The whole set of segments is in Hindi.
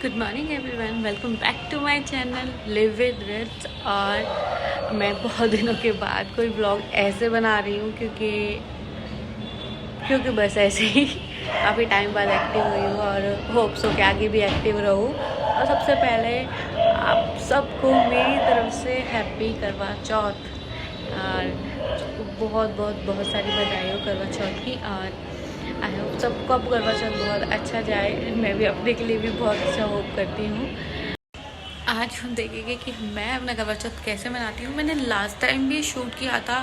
Good morning everyone, welcome back to my channel live with Rits. और मैं बहुत दिनों के बाद कोई व्लॉग ऐसे बना रही हूँ क्योंकि बस ऐसे ही काफ़ी टाइम बाद एक्टिव हुई हूँ और होप्स हो कि आगे भी एक्टिव रहूँ। और सबसे पहले आप सबको मेरी तरफ से हैप्पी करवा चौथ और बहुत सारी बधाई हो करवा चौथ की। और आई होप सबको अब करवा चौथ बहुत अच्छा जाए। मैं भी अपने के लिए भी बहुत अच्छा होप करती हूँ। आज हम देखेंगे कि मैं अपना करवा चौथ कैसे मनाती हूँ। मैंने लास्ट टाइम भी शूट किया था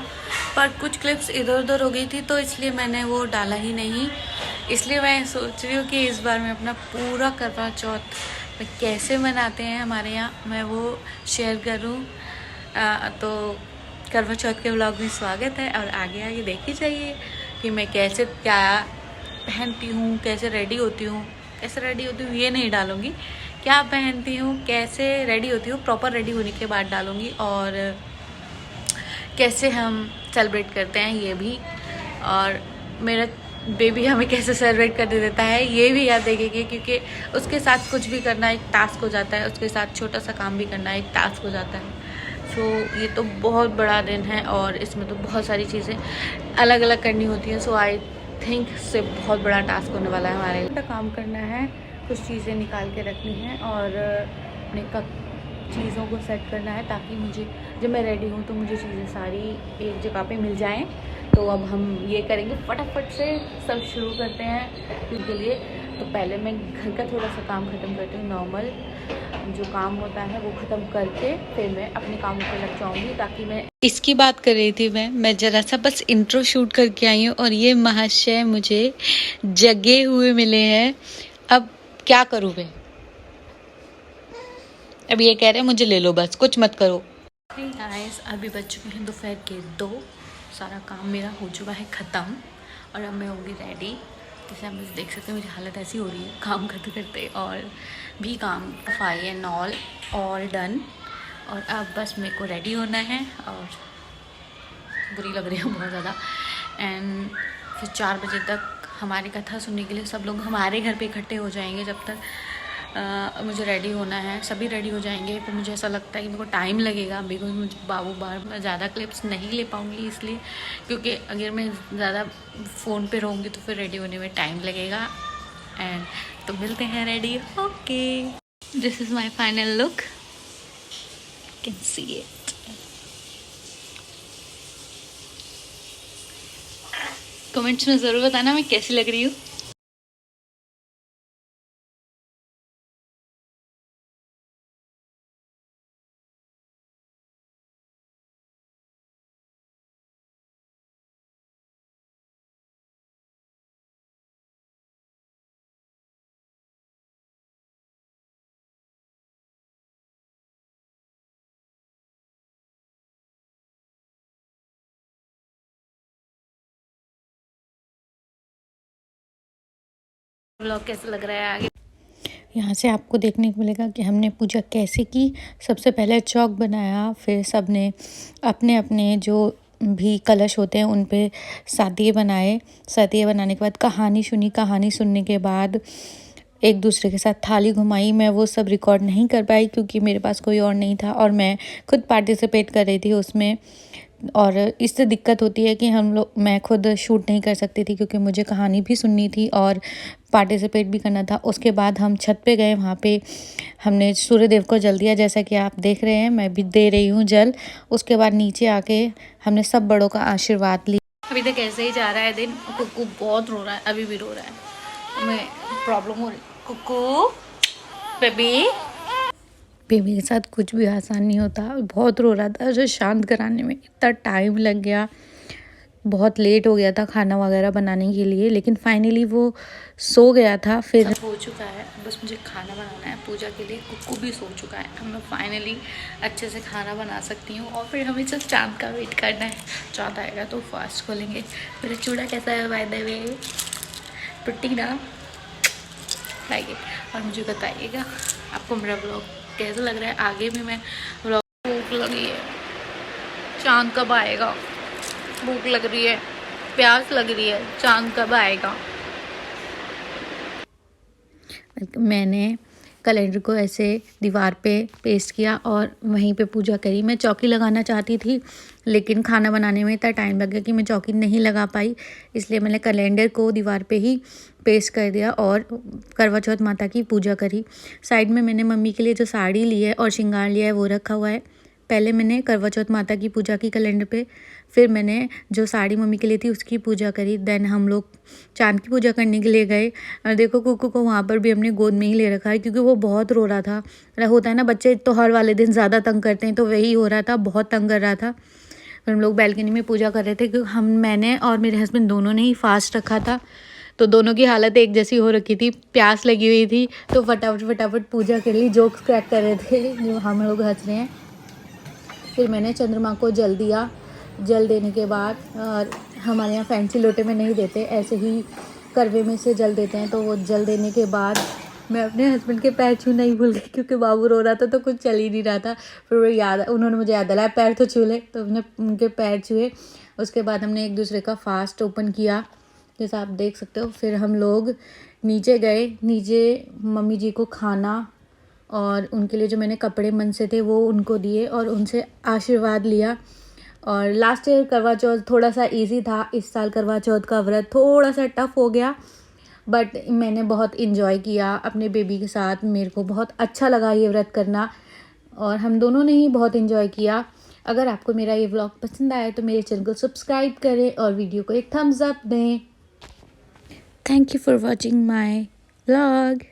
पर कुछ क्लिप्स इधर उधर हो गई थी तो इसलिए मैंने वो डाला ही नहीं। इसलिए मैं सोच रही हूँ कि इस बार मैं अपना पूरा करवा चौथ कैसे मनाते हैं हमारे यहाँ मैं वो शेयर करूँ। तो करवा चौथ के व्लॉग में स्वागत है और आगे आगे देखी जाइए कि मैं कैसे क्या पहनती हूँ, कैसे रेडी होती हूँ। कैसे रेडी होती हूँ ये नहीं डालूँगी, क्या पहनती हूँ, कैसे रेडी होती हूँ प्रॉपर रेडी होने के बाद डालूँगी। और कैसे हम सेलिब्रेट करते हैं ये भी, और मेरा बेबी हमें कैसे सेलिब्रेट करने देता है ये भी याद देखेंगे क्योंकि उसके साथ कुछ भी करना एक टास्क हो जाता है, उसके साथ छोटा सा काम भी करना एक टास्क हो जाता है। सो ये तो बहुत बड़ा दिन है और इसमें तो बहुत सारी चीज़ें अलग अलग करनी होती हैं। सो आई थिंक से बहुत बड़ा टास्क होने वाला है हमारे लिए। काम करना है, कुछ चीज़ें निकाल के रखनी है और अपने चीज़ों को सेट करना है ताकि मुझे जब मैं रेडी हूँ तो मुझे चीज़ें सारी एक जगह पे मिल जाएं। तो अब हम ये करेंगे, फटाफट से सब शुरू करते हैं इसके लिए। तो पहले मैं घर का थोड़ा सा काम ख़त्म करती हूँ, नॉर्मल जो काम होता है वो ख़त्म करके फिर मैं अपने कामों पे लग जाऊँगी ताकि मैं इसकी बात कर रही थी। मैं ज़रा सा बस इंट्रो शूट करके आई हूँ और ये महाशय मुझे जगे हुए मिले हैं। अब क्या करूँ मैं, अब ये कह रहे हैं मुझे ले लो बस, कुछ मत करो। गाइस अभी बज चुके हैं दोपहर के 2, सारा काम मेरा हो चुका है ख़त्म और अब मैं होंगी रेडी। जैसे आप मुझे देख सकते हैं मेरी हालत ऐसी हो रही है काम करते करते, और भी काम सफाई एंड ऑल डन। और अब बस मेरे को रेडी होना है और बुरी लग रही हूँ बहुत ज़्यादा। एंड फिर 4 बजे तक हमारी कथा सुनने के लिए सब लोग हमारे घर पे इकट्ठे हो जाएंगे। जब तक मुझे रेडी होना है, सभी रेडी हो जाएंगे। पर मुझे ऐसा लगता है कि मेरे को टाइम लगेगा बिकॉज मुझे बाबू बार मैं ज़्यादा क्लिप्स नहीं ले पाऊँगी इसलिए, क्योंकि अगर मैं ज़्यादा फ़ोन पे रहूँगी तो फिर रेडी होने में टाइम लगेगा। एंड तो मिलते हैं ready. Okay, this is my final look, can see it. Comments में ज़रूर बताना मैं कैसी लग रही हूँ। व्लॉग कैसा लग रहा है आगे यहाँ से आपको देखने को मिलेगा कि हमने पूजा कैसे की। सबसे पहले चौक बनाया, फिर सब ने अपने अपने जो भी कलश होते हैं उन पे सादिये बनाए। सादिये बनाने के बाद कहानी सुनी, कहानी सुनने के बाद एक दूसरे के साथ थाली घुमाई। मैं वो सब रिकॉर्ड नहीं कर पाई क्योंकि मेरे पास कोई और नहीं था और मैं खुद पार्टिसिपेट कर रही थी उसमें। और इससे दिक्कत होती है कि मैं खुद शूट नहीं कर सकती थी क्योंकि मुझे कहानी भी सुननी थी और पार्टिसिपेट भी करना था। उसके बाद हम छत पे गए, वहाँ पे हमने सूर्यदेव को जल दिया जैसा कि आप देख रहे हैं, मैं भी दे रही हूँ जल। उसके बाद नीचे आके हमने सब बड़ों का आशीर्वाद लिया। अभी तक ऐसे ही जा रहा है दिन। कुक्कू बहुत रो रहा है, अभी भी रो रहा है, मैं प्रॉब्लम हो रही। कुक्कू बेबी के साथ कुछ भी आसान नहीं होता, बहुत रो रहा था। जो शांत कराने में इतना टाइम लग गया, बहुत लेट हो गया था खाना वगैरह बनाने के लिए, लेकिन फाइनली वो सो गया था। फिर हो चुका है, बस मुझे खाना बनाना है पूजा के लिए। कुक्कू भी सो चुका है, अब मैं फाइनली अच्छे से खाना बना सकती हूँ। और फिर हमें सिर्फ चाँद का वेट करना है, चाँद आएगा तो फास्ट खोलेंगे। मेरा चूड़ा कैसा है बाय द वे, टुट्टी ना लाइक इट। और मुझे बताइएगा आपको मेरा ब्लॉग कैसा लग रहा है। आगे भी मैं ब्लॉग, भूख लगी है, चाँद कब आएगा, भूख लग रही है, प्यास लग रही है, चाँद कब आएगा। मैंने कैलेंडर को ऐसे दीवार पे पेस्ट किया और वहीं पे पूजा करी। मैं चौकी लगाना चाहती थी लेकिन खाना बनाने में इतना टाइम लग गया कि मैं चौकी नहीं लगा पाई, इसलिए मैंने कैलेंडर को दीवार पे ही पेस्ट कर दिया और करवा चौथ माता की पूजा करी। साइड में मैंने मम्मी के लिए जो साड़ी ली है और श्रृंगार लिया है वो रखा हुआ है। पहले मैंने करवा चौथ माता की पूजा की कैलेंडर पे, फिर मैंने जो साड़ी मम्मी के लिए थी उसकी पूजा करी। देन हम लोग चांद की पूजा करने के लिए गए और देखो कुकू को वहाँ पर भी हमने गोद में ही ले रखा है क्योंकि वो बहुत रो रहा था। होता है ना बच्चे त्योहार वाले दिन ज़्यादा तंग करते हैं, तो वही हो रहा था, बहुत तंग कर रहा था। फिर हम लोग बालकनी में पूजा कर रहे थे क्योंकि मैंने और मेरे हस्बैंड दोनों ने ही फास्ट रखा था, तो दोनों की हालत एक जैसी हो रखी थी, प्यास लगी हुई थी, तो फटाफट पूजा कर ली। जोक्स क्रैक कर रहे थे जो हम लोग हंस रहे हैं। फिर मैंने चंद्रमा को जल दिया। जल देने के बाद हमारे यहाँ फैंसी लोटे में नहीं देते, ऐसे ही करवे में से जल देते हैं। तो वो जल देने के बाद मैं अपने हस्बैंड के पैर छूना ही भूल गई क्योंकि बाबू रो रहा था तो कुछ चल ही नहीं रहा था। फिर उन्होंने मुझे याद दिलाया पैर तो छू ले, तो हमने उनके पैर छुए। उसके बाद हमने एक दूसरे का फास्ट ओपन किया जैसा आप देख सकते हो। फिर हम लोग नीचे गए, नीचे मम्मी जी को खाना और उनके लिए जो मैंने कपड़े मन से थे वो उनको दिए और उनसे आशीर्वाद लिया। और लास्ट ईयर करवा चौथ थोड़ा सा इजी था, इस साल करवा चौथ का व्रत थोड़ा सा टफ हो गया, बट मैंने बहुत इन्जॉय किया अपने बेबी के साथ। मेरे को बहुत अच्छा लगा ये व्रत करना और हम दोनों ने ही बहुत इन्जॉय किया। अगर आपको मेरा ये व्लॉग पसंद आया तो मेरे चैनल को सब्सक्राइब करें और वीडियो को एक थम्स अप दें। Thank you for watching my vlog.